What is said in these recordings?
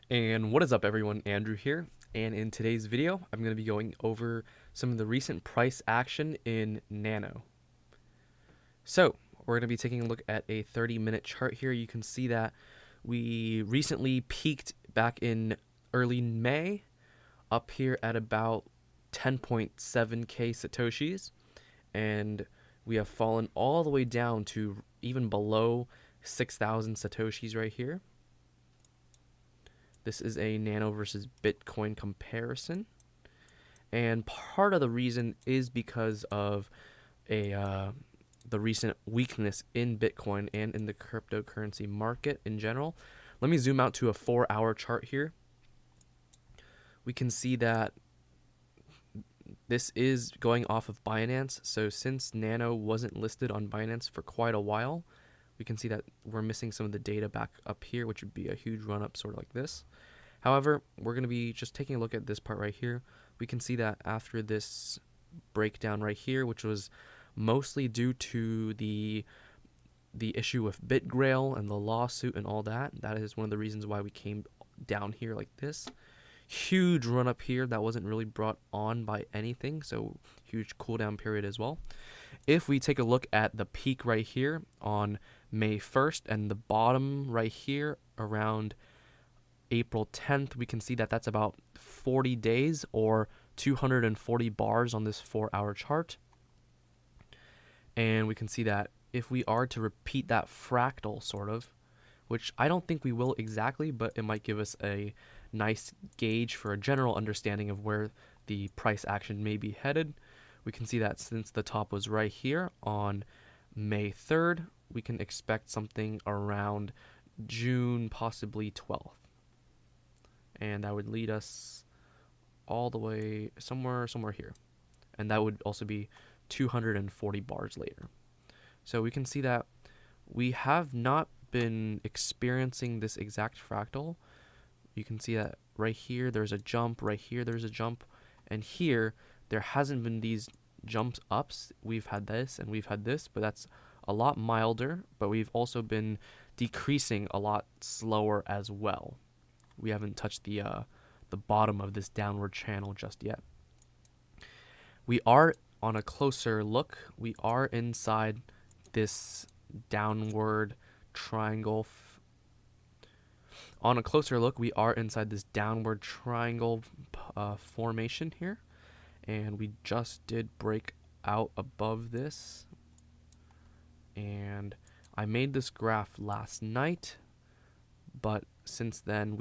And what is up everyone, Andrew here, and in today's video I'm going to be going over some of the recent price action in Nano. So we're going to be taking a look at a 30-minute chart here. You can see that we recently peaked back in early May up here at about 10.7k Satoshis, and we have fallen all the way down to even below 6,000 Satoshis right here. This is a Nano versus Bitcoin comparison, and part of the reason is because of the recent weakness in Bitcoin and in the cryptocurrency market in general. Let me zoom out to a 4-hour chart here. We can see that this is going off of Binance. So since Nano wasn't listed on Binance for quite a while, we can see that we're missing some of the data back up here, which would be a huge run up sort of like this. However, we're going to be just taking a look at this part right here. We can see that after this breakdown right here, which was mostly due to the issue with BitGrail and the lawsuit and all that, that is one of the reasons why we came down here like this. Huge run up here that wasn't really brought on by anything, so huge cooldown period as well. If we take a look at the peak right here on May 1st and the bottom right here around April 10th, we can see that that's about 40 days or 240 bars on this 4-hour chart. And we can see that if we are to repeat that fractal sort of, which I don't think we will exactly, but it might give us a nice gauge for a general understanding of where the price action may be headed. We can see that since the top was right here on May 3rd, we can expect something around June, possibly 12th. And that would lead us all the way somewhere here. And that would also be 240 bars later. So we can see that we have not been experiencing this exact fractal. You can see that right here there's a jump, right here there's a jump, and here there hasn't been these jumps ups. We've had this and we've had this, but that's a lot milder, but we've also been decreasing a lot slower as well. We haven't touched the bottom of this downward channel just yet. We are on a closer look. We are inside this downward triangle. On a closer look, we are inside this downward triangle formation here, and we just did break out above this. And I made this graph last night, but since then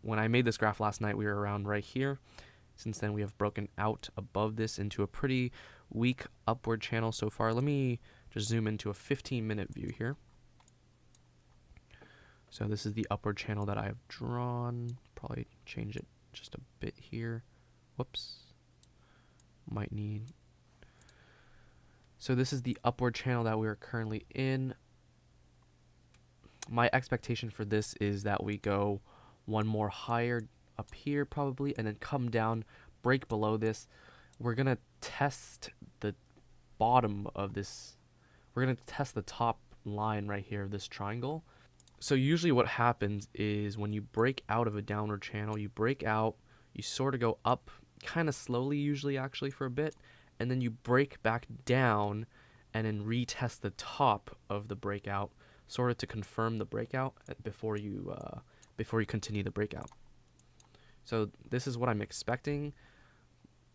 when I made this graph last night, we were around right here. Since then, we have broken out above this into a pretty weak upward channel so far. Let me just zoom into a 15-minute view here. So this is the upward channel that I have drawn. Probably change it just a bit here. Whoops. Might need. So this is the upward channel that we are currently in. My expectation for this is that we go one more higher up here probably, and then come down, break below this. We're going to test the bottom of this. We're going to test the top line right here of this triangle. So usually what happens is when you break out of a downward channel, you break out, you sort of go up kind of slowly usually actually for a bit, and then you break back down and then retest the top of the breakout sort of to confirm the breakout before you continue the breakout. So this is what I'm expecting.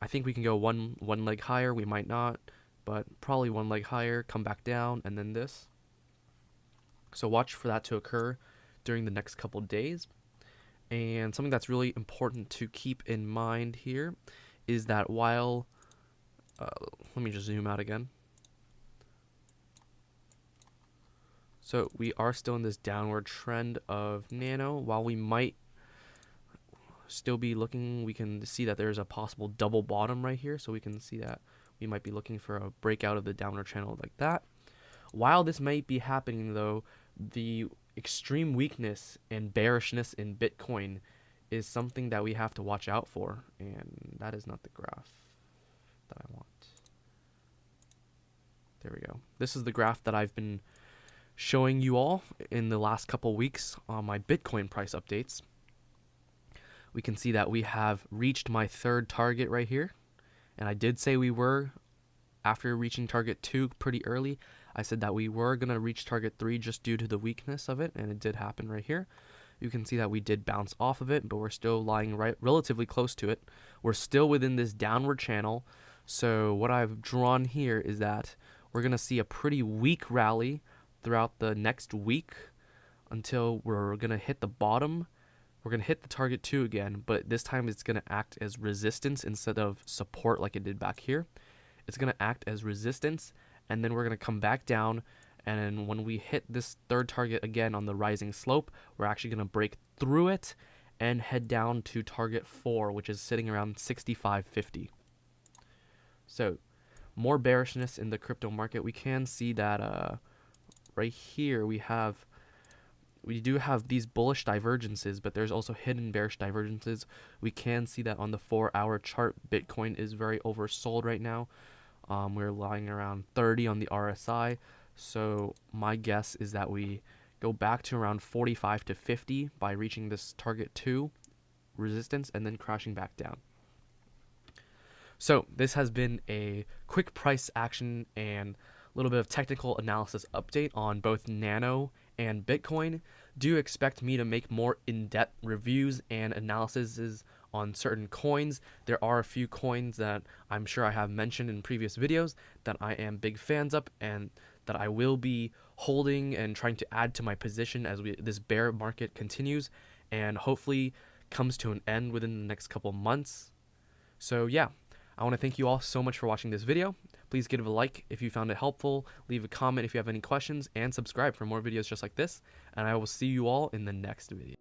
I think we can go one leg higher. We might not, but probably one leg higher, come back down, and then this. So watch for that to occur during the next couple days. And something that's really important to keep in mind here is that while, let me just zoom out again. So we are still in this downward trend of Nano. While we might still be looking, we can see that there's a possible double bottom right here. So we can see that we might be looking for a breakout of the downward channel like that. While this might be happening though, the extreme weakness and bearishness in Bitcoin is something that we have to watch out for. And that is not the graph that I want. There we go. This is the graph that I've been showing you all in the last couple weeks on my Bitcoin price updates. we can see that we have reached my third target right here. And I did say we were, after reaching target 2 pretty early, I said that we were going to reach target 3 just due to the weakness of it, and it did happen right here. You can see that we did bounce off of it, but we're still lying relatively close to it. We're still within this downward channel. So what I've drawn here is that we're going to see a pretty weak rally throughout the next week until we're going to hit the bottom. We're going to hit the target 2 again, but this time it's going to act as resistance instead of support like it did back here. It's going to act as resistance, and then we're going to come back down, and when we hit this third target again on the rising slope, we're actually going to break through it and head down to target 4, which is sitting around 65.50. So more bearishness in the crypto market. We can see that right here we do have these bullish divergences, but there's also hidden bearish divergences. We can see that on the 4-hour chart, Bitcoin is very oversold right now. We're lying around 30 on the RSI. So my guess is that we go back to around 45 to 50 by reaching this target 2 resistance and then crashing back down. So this has been a quick price action and a little bit of technical analysis update on both Nano and Bitcoin. Do expect me to make more in-depth reviews and analyses on certain coins. There are a few coins that I'm sure I have mentioned in previous videos that I am big fans of and that I will be holding and trying to add to my position as this bear market continues and hopefully comes to an end within the next couple months. So yeah, I want to thank you all so much for watching this video. Please give it a like if you found it helpful, leave a comment if you have any questions, and subscribe for more videos just like this, and I will see you all in the next video.